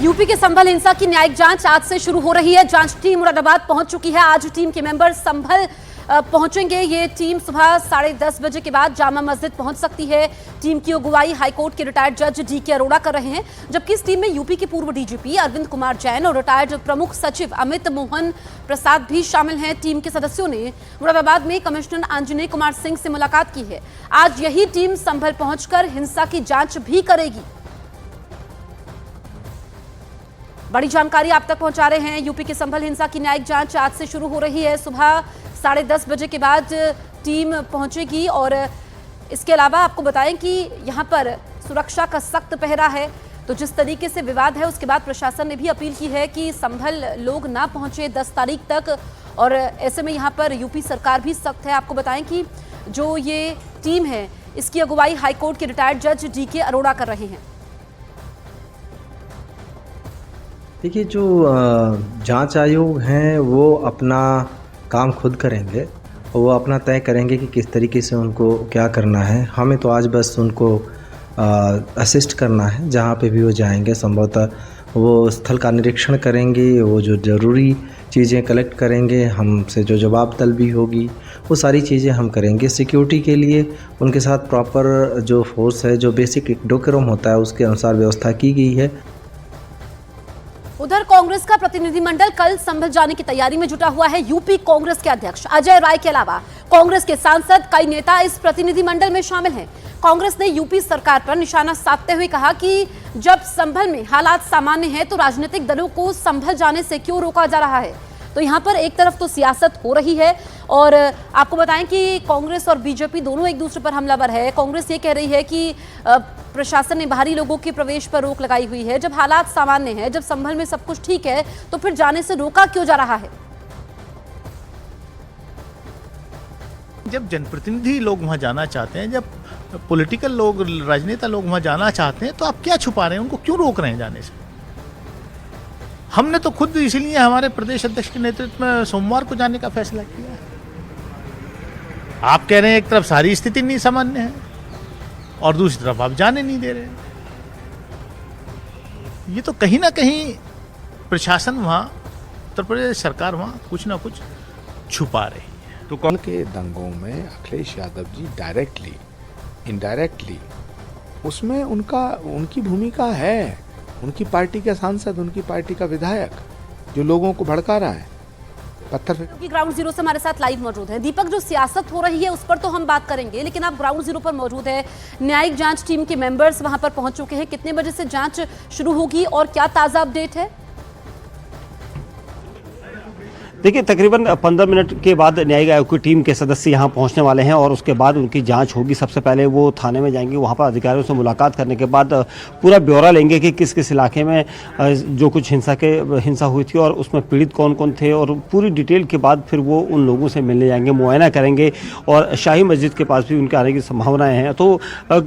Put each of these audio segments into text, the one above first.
UP के संभल हिंसा की न्यायिक जांच आज से शुरू हो रही है। जांच टीम मुरादाबाद पहुंच चुकी है। आज टीम के मेंबर संभल पहुंचेंगे। ये टीम सुबह 10:30 बजे के बाद जामा मस्जिद पहुंच सकती है। टीम की अगुवाई हाईकोर्ट के रिटायर्ड जज डीके अरोड़ा कर रहे हैं, जबकि इस टीम में यूपी के पूर्व डीजीपी अरविंद कुमार जैन और रिटायर्ड प्रमुख सचिव अमित मोहन प्रसाद भी शामिल हैं। टीम के सदस्यों ने मुरादाबाद में कमिश्नर आंजनेय कुमार सिंह से मुलाकात की है। आज यही टीम संभल पहुंचकर हिंसा की जांच भी करेगी। बड़ी जानकारी आप तक पहुंचा रहे हैं। यूपी के संभल हिंसा की न्यायिक जांच आज से शुरू हो रही है। सुबह 10:30 बजे के बाद टीम पहुंचेगी और इसके अलावा आपको बताएं कि यहां पर सुरक्षा का सख्त पहरा है। तो जिस तरीके से विवाद है उसके बाद प्रशासन ने भी अपील की है कि संभल लोग ना पहुंचे 10 तारीख तक, और ऐसे में यहां पर यूपी सरकार भी सख्त है। आपको बताएं कि जो ये टीम है इसकी अगुवाई हाईकोर्ट के रिटायर्ड जज डीके अरोड़ा कर रहे हैं। देखिए, जो जांच आयोग हैं वो अपना काम खुद करेंगे और वो अपना तय करेंगे कि किस तरीके से उनको क्या करना है। हमें तो आज बस उनको असिस्ट करना है। जहाँ पे भी वो जाएंगे संभवतः वो स्थल का निरीक्षण करेंगे, वो जो ज़रूरी चीज़ें कलेक्ट करेंगे, हमसे जो जवाब तलबी होगी वो सारी चीज़ें हम करेंगे। सिक्योरिटी के लिए उनके साथ प्रॉपर जो फोर्स है, जो बेसिक डोकरम होता है उसके अनुसार व्यवस्था की गई है। उधर कांग्रेस का प्रतिनिधिमंडल कल संभल जाने की तैयारी में जुटा हुआ है। यूपी कांग्रेस के अध्यक्ष अजय राय के अलावा कांग्रेस के सांसद कई नेता इस प्रतिनिधिमंडल में शामिल हैं। कांग्रेस ने यूपी सरकार पर निशाना साधते हुए कहा कि जब संभल में हालात सामान्य हैं तो राजनीतिक दलों को संभल जाने से क्यों रोका जा रहा है। तो यहाँ पर एक तरफ तो सियासत हो रही है और आपको बताएं कि कांग्रेस और बीजेपी दोनों एक दूसरे पर हमलावर है। कांग्रेस ये कह रही है कि प्रशासन ने बाहरी लोगों के प्रवेश पर रोक लगाई हुई है। जब हालात सामान्य हैं, जब संभल में सब कुछ ठीक है, तो फिर जाने से रोका क्यों जा रहा है। जब जनप्रतिनिधि लोग वहां जाना चाहते हैं, जब पॉलिटिकल लोग, राजनेता लोग वहां जाना चाहते हैं, तो आप क्या छुपा रहे हैं, उनको क्यों रोक रहे हैं जाने से। हमने तो खुद इसलिए हमारे प्रदेश अध्यक्ष के नेतृत्व में सोमवार को जाने का फैसला किया है। आप कह रहे हैं एक तरफ सारी स्थिति नहीं सामान्य है और दूसरी तरफ आप जाने नहीं दे रहे। ये तो कहीं ना कहीं प्रशासन वहां, उत्तर प्रदेश सरकार वहां कुछ ना कुछ छुपा रही है। तो कौन के दंगों में अखिलेश यादव जी डायरेक्टली इनडायरेक्टली उसमें उनकी भूमिका है। उनकी पार्टी का सांसद, उनकी पार्टी का विधायक जो लोगों को भड़का रहा है, पत्थर क्योंकि ग्राउंड जीरो से हमारे साथ लाइव मौजूद है दीपक। जो सियासत हो रही है उस पर तो हम बात करेंगे, लेकिन आप ग्राउंड जीरो पर मौजूद है। न्यायिक जांच टीम के मेंबर्स वहां पर पहुंच चुके हैं। कितने बजे से जांच शुरू होगी और क्या ताजा अपडेट है? देखिए, तकरीबन 15 मिनट के बाद न्यायिक आयोग की टीम के सदस्य यहां पहुंचने वाले हैं और उसके बाद उनकी जांच होगी। सबसे पहले वो थाने में जाएंगे, वहां पर अधिकारियों से मुलाकात करने के बाद पूरा ब्यौरा लेंगे कि किस किस इलाके में जो कुछ हिंसा हुई थी और उसमें पीड़ित कौन कौन थे, और पूरी डिटेल के बाद फिर वो उन लोगों से मिलने जाएंगे, मुआयना करेंगे और शाही मस्जिद के पास भी उनके आने की संभावनाएं हैं। तो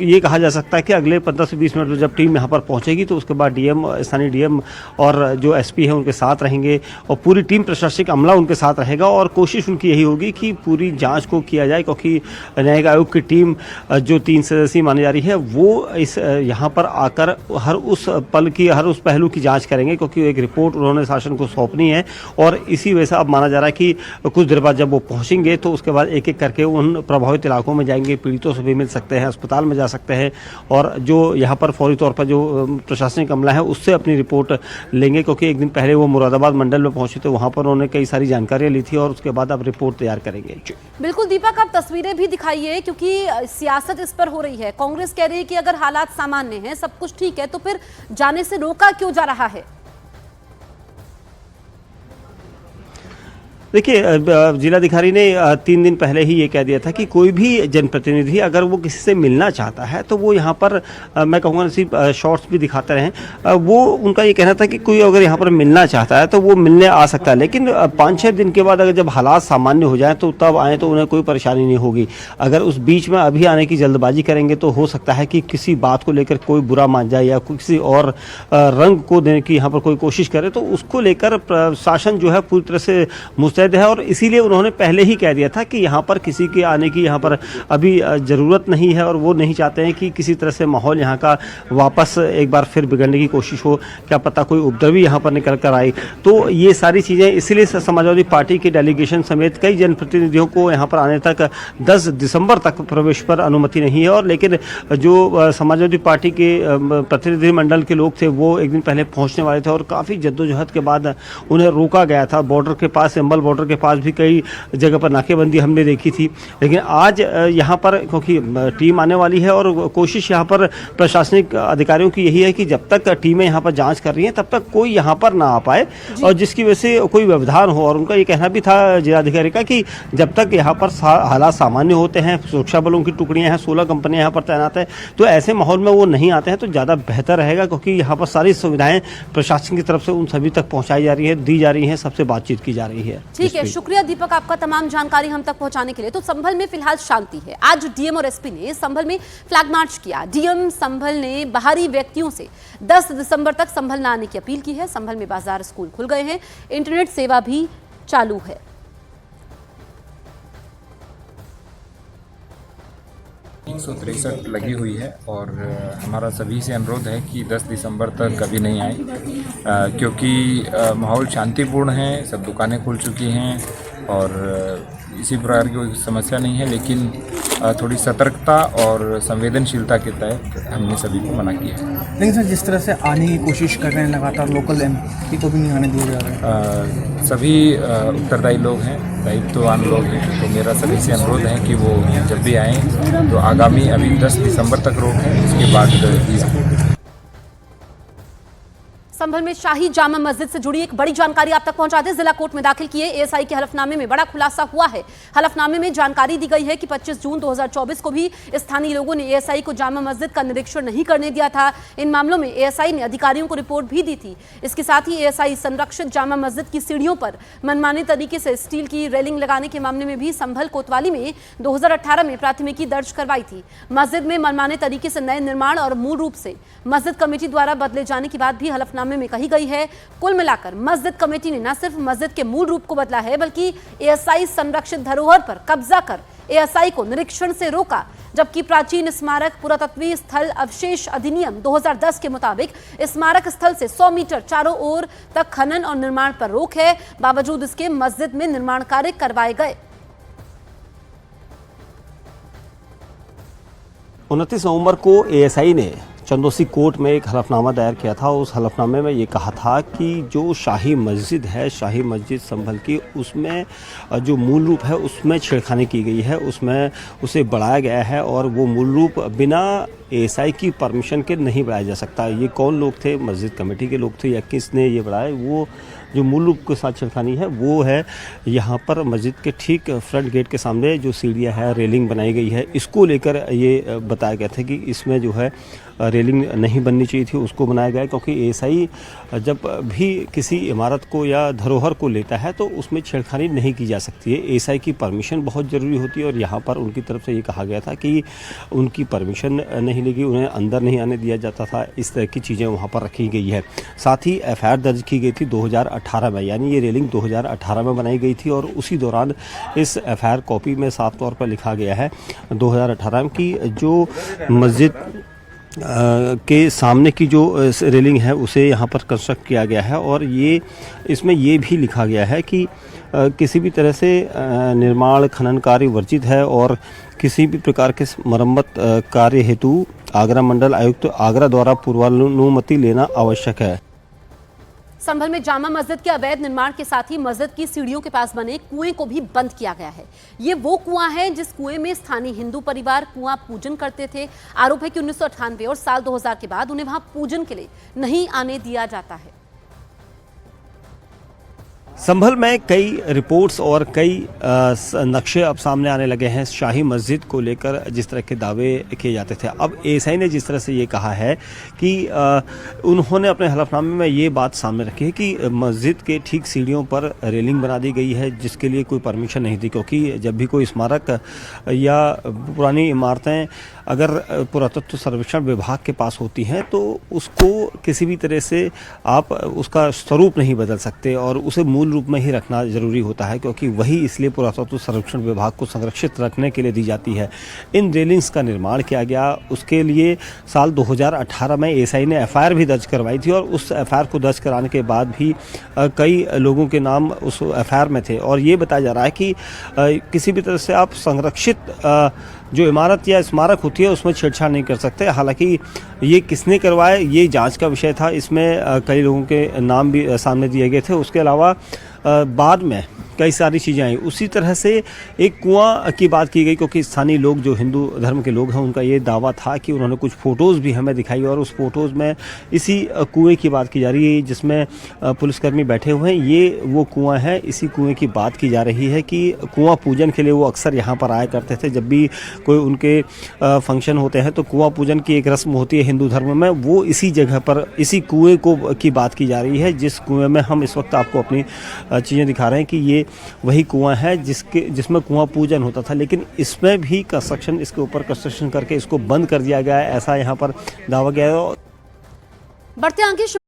ये कहा जा सकता है कि अगले 15 से 20 मिनट में जब टीम यहाँ पर पहुँचेगी तो उसके बाद डीएम, स्थानीय डीएम और जो एसपी है उनके साथ रहेंगे और पूरी टीम प्रशासनिक अमला उनके साथ रहेगा और कोशिश उनकी यही होगी कि पूरी जांच को किया जाए, क्योंकि न्यायिक आयोग की टीम जो 3 सदस्यीय मानी जा रही है वो इस यहाँ पर आकर हर उस पल की, हर उस पहलू की जांच करेंगे, क्योंकि एक रिपोर्ट उन्होंने शासन को सौंपनी है। और इसी वजह से अब माना जा रहा है कि कुछ देर बाद जब वो पहुँचेंगे तो उसके बाद एक एक करके उन प्रभावित इलाकों में जाएंगे, पीड़ितों से भी मिल सकते हैं, अस्पताल में जा सकते हैं और जो यहाँ पर फौरी तौर पर जो प्रशासनिक अमला है उससे अपनी रिपोर्ट लेंगे, क्योंकि एक दिन पहले वो मुरादाबाद मंडल में पहुंचे थे, वहां पर उन्होंने कई सारी जानकारियां ली थी और उसके बाद अब रिपोर्ट तैयार करेंगे। बिल्कुल दीपक, आप तस्वीरें भी दिखाइए, क्योंकि सियासत इस पर हो रही है। कांग्रेस कह रही है कि अगर हालात सामान्य हैं, सब कुछ ठीक है, तो फिर जाने से रोका क्यों जा रहा है? देखिए, जिलाधिकारी ने 3 दिन पहले ही ये कह दिया था कि कोई भी जनप्रतिनिधि अगर वो किसी से मिलना चाहता है तो वो यहाँ पर, मैं कहूँगा सिर्फ शॉर्ट्स भी दिखाते रहें, वो उनका ये कहना था कि कोई अगर यहाँ पर मिलना चाहता है तो वो मिलने आ सकता है, लेकिन 5-6 दिन के बाद अगर जब हालात सामान्य हो जाएं तो तब आएँ तो उन्हें कोई परेशानी नहीं होगी। अगर उस बीच में अभी आने की जल्दबाजी करेंगे तो हो सकता है कि किसी बात को लेकर कोई बुरा मान जाए या किसी और रंग को देने की यहाँ पर कोई कोशिश करे, तो उसको लेकर शासन जो है पूरी तरह से मुस्तैद मुस्तैद है और इसीलिए उन्होंने पहले ही कह दिया था कि यहाँ पर किसी के आने की यहाँ पर अभी ज़रूरत नहीं है और वो नहीं चाहते हैं कि किसी तरह से माहौल यहाँ का वापस एक बार फिर बिगड़ने की कोशिश हो, क्या पता कोई उपद्रवी यहाँ पर निकल कर आए। तो ये सारी चीज़ें इसीलिए समाजवादी पार्टी के डेलीगेशन समेत कई जनप्रतिनिधियों को यहाँ पर आने तक 10 दिसंबर तक प्रवेश पर अनुमति नहीं है। और लेकिन जो समाजवादी पार्टी के प्रतिनिधिमंडल के लोग थे वो एक दिन पहले पहुँचने वाले थे और काफ़ी जद्दोजहद के बाद उन्हें रोका गया था। बॉर्डर के पास, अंबल बॉर्डर के पास भी कई जगह पर नाकेबंदी हमने देखी थी। लेकिन आज यहाँ पर क्योंकि टीम आने वाली है और कोशिश यहाँ पर प्रशासनिक अधिकारियों की यही है कि जब तक टीमें यहाँ पर जांच कर रही हैं तब तक कोई यहाँ पर ना आ पाए और जिसकी वजह से कोई व्यवधान हो। और उनका ये कहना भी था जिलाधिकारी का कि जब तक यहाँ पर हालात सामान्य होते हैं, सुरक्षा बलों की टुकड़ियाँ हैं, 16 कंपनियाँ यहाँ पर तैनात है, तो ऐसे माहौल में वो नहीं आते हैं तो ज़्यादा बेहतर रहेगा, क्योंकि यहाँ पर सारी सुविधाएं प्रशासन की तरफ से उन सभी तक पहुँचाई जा रही है, दी जा रही है, सबसे बातचीत की जा रही है। ठीक है, शुक्रिया दीपक आपका तमाम जानकारी हम तक पहुंचाने के लिए। तो संभल में फिलहाल शांति है। आज डीएम और एसपी ने संभल में फ्लैग मार्च किया। डीएम संभल ने बाहरी व्यक्तियों से 10 दिसंबर तक संभल न आने की अपील की है। संभल में बाजार, स्कूल खुल गए हैं, इंटरनेट सेवा भी चालू है। 163 लगी हुई है और हमारा सभी से अनुरोध है कि 10 दिसंबर तक कभी नहीं आए, क्योंकि माहौल शांतिपूर्ण है, सब दुकानें खुल चुकी हैं और इसी प्रकार की कोई समस्या नहीं है। लेकिन थोड़ी सतर्कता और संवेदनशीलता के तहत हमने सभी को मना किया है। लेकिन सर, जिस तरह से आने की कोशिश कर रहे हैं लगातार, लोकल एमपी को भी नहीं आने दिया जा रहा है। सभी उत्तरदायी लोग हैं, दायित्ववान लोग हैं, तो मेरा सभी से अनुरोध है कि वो जब भी आएँ तो आगामी अभी 10 दिसंबर तक रोक है, उसके बाद संभल में शाही जामा मस्जिद से जुड़ी एक बड़ी जानकारी आप तक पहुंचा दें। जिला कोर्ट में दाखिल किए एएसआई के हलफनामे में बड़ा खुलासा हुआ है। हलफनामे में जानकारी दी गई है कि 25 जून 2024 को भी स्थानीय लोगों ने एएसआई को जामा मस्जिद का निरीक्षण नहीं करने दिया था। इन मामलों में एएसआई ने अधिकारियों को रिपोर्ट भी दी थी। इसके साथ ही एएसआई संरक्षित जामा मस्जिद की सीढ़ियों पर मनमाने तरीके से स्टील की रेलिंग लगाने के मामले में भी संभल कोतवाली में 2018 में प्राथमिकी दर्ज करवाई थी। मस्जिद में मनमाने तरीके से नए निर्माण और मूल रूप से मस्जिद कमेटी द्वारा बदले जाने की बात भी हलफनामे में कही गई है। कुल मिलाकर मस्जिद कमेटी ने न सिर्फ मस्जिद के मूल रूप को बदला है, बल्कि एएसआई संरक्षित धरोहर पर कब्जा कर एएसआई को निरीक्षण से रोका। जबकि प्राचीन स्मारक पुरातत्वीय स्थल अवशेष अधिनियम 2010 के मुताबिक स्मारक स्थल से 100 मीटर चारों ओर तक खनन और निर्माण पर रोक है। बावजूद इसके मस्जिद में निर्माण कार्य करवाए गए। 29 नवंबर को एएसआई ने चंदोसी कोर्ट में एक हलफनामा दायर किया था। उस हलफनामे में ये कहा था कि जो शाही मस्जिद है, शाही मस्जिद संभल की, उसमें जो मूल रूप है उसमें छेड़खानी की गई है, उसमें उसे बढ़ाया गया है और वो मूल रूप बिना एएसआई की परमिशन के नहीं बढ़ाया जा सकता। ये कौन लोग थे? मस्जिद कमेटी के लोग थे या किसने ये बढ़ाया? वो जो मूल रूप के साथ छेड़खानी है वो है यहाँ पर मस्जिद के ठीक फ्रंट गेट के सामने जो सीढ़ियाँ है, रेलिंग बनाई गई है, इसको लेकर ये बताया गया था कि इसमें जो है रेलिंग नहीं बननी चाहिए थी, उसको बनाया गया। क्योंकि एएसआई जब भी किसी इमारत को या धरोहर को लेता है तो उसमें छेड़खानी नहीं की जा सकती है, एएसआई की परमिशन बहुत ज़रूरी होती है। और यहाँ पर उनकी तरफ से ये कहा गया था कि उनकी परमिशन नहीं लगी, उन्हें अंदर नहीं आने दिया जाता था। इस तरह की चीज़ें वहाँ पर रखी गई है। साथ ही एफआईआर दर्ज की गई थी 2018 में, यानी ये रेलिंग 2018 में बनाई गई थी और उसी दौरान इस एफआईआर कॉपी में साफ तौर पर लिखा गया है 2018 की जो मस्जिद के सामने की जो रेलिंग है उसे यहाँ पर कंस्ट्रक्ट किया गया है। और ये इसमें ये भी लिखा गया है कि किसी भी तरह से निर्माण खनन कार्य वर्जित है और किसी भी प्रकार के मरम्मत कार्य हेतु आगरा मंडल आयुक्त आगरा द्वारा पूर्वानुमति लेना आवश्यक है। संभल में जामा मस्जिद के अवैध निर्माण के साथ ही मस्जिद की सीढ़ियों के पास बने कुएं को भी बंद किया गया है। ये वो कुआं है जिस कुएं में स्थानीय हिंदू परिवार कुआं पूजन करते थे। आरोप है कि 1998 और साल 2000 के बाद उन्हें वहां पूजन के लिए नहीं आने दिया जाता है। संभल में कई रिपोर्ट्स और कई नक्शे अब सामने आने लगे हैं शाही मस्जिद को लेकर, जिस तरह के दावे किए जाते थे। अब एएसआई ने जिस तरह से ये कहा है कि उन्होंने अपने हलफनामे में ये बात सामने रखी है कि मस्जिद के ठीक सीढ़ियों पर रेलिंग बना दी गई है जिसके लिए कोई परमिशन नहीं थी। क्योंकि जब भी कोई स्मारक या पुरानी इमारतें अगर पुरातत्व सर्वेक्षण विभाग के पास होती हैं तो उसको किसी भी तरह से आप उसका स्वरूप नहीं बदल सकते और उसे मूल डिजिटल रूप में ही रखना ज़रूरी होता है, क्योंकि वही इसलिए पुरातत्व संरक्षण विभाग को संरक्षित रखने के लिए दी जाती है। इन रेलिंग्स का निर्माण किया गया, उसके लिए साल 2018 में एएसआई ने एफआईआर भी दर्ज करवाई थी और उस एफआईआर को दर्ज कराने के बाद भी कई लोगों के नाम उस एफआईआर में थे और ये बताया जा रहा है कि किसी भी तरह से आप संरक्षित जो इमारत या स्मारक होती है उसमें छेड़छाड़ नहीं कर सकते। हालांकि ये किसने करवाया ये जांच का विषय था, इसमें कई लोगों के नाम भी सामने दिए गए थे। उसके अलावा बाद में कई सारी चीज़ें आई। उसी तरह से एक कुआं की बात की गई, क्योंकि स्थानीय लोग जो हिंदू धर्म के लोग हैं उनका ये दावा था कि उन्होंने कुछ फ़ोटोज़ भी हमें दिखाई और उस फोटोज़ में इसी कुएं की बात की जा रही है जिसमें पुलिसकर्मी बैठे हुए हैं। ये वो कुआं है, इसी कुएं की बात की जा रही है कि कुआं पूजन के लिए वो अक्सर यहाँ पर आया करते थे। जब भी कोई उनके फंक्शन होते हैं तो कुआं पूजन की एक रस्म होती है हिंदू धर्म में, वो इसी जगह पर इसी कुएं की बात की जा रही है, जिस कुएं में हम इस वक्त आपको अपनी चीज़ें दिखा रहे हैं कि ये वही कुआं है जिसमें कुआं पूजन होता था। लेकिन इसमें भी कंस्ट्रक्शन, इसके ऊपर कंस्ट्रक्शन करके इसको बंद कर दिया गया है, ऐसा यहाँ पर दावा गया है। बढ़ते आगे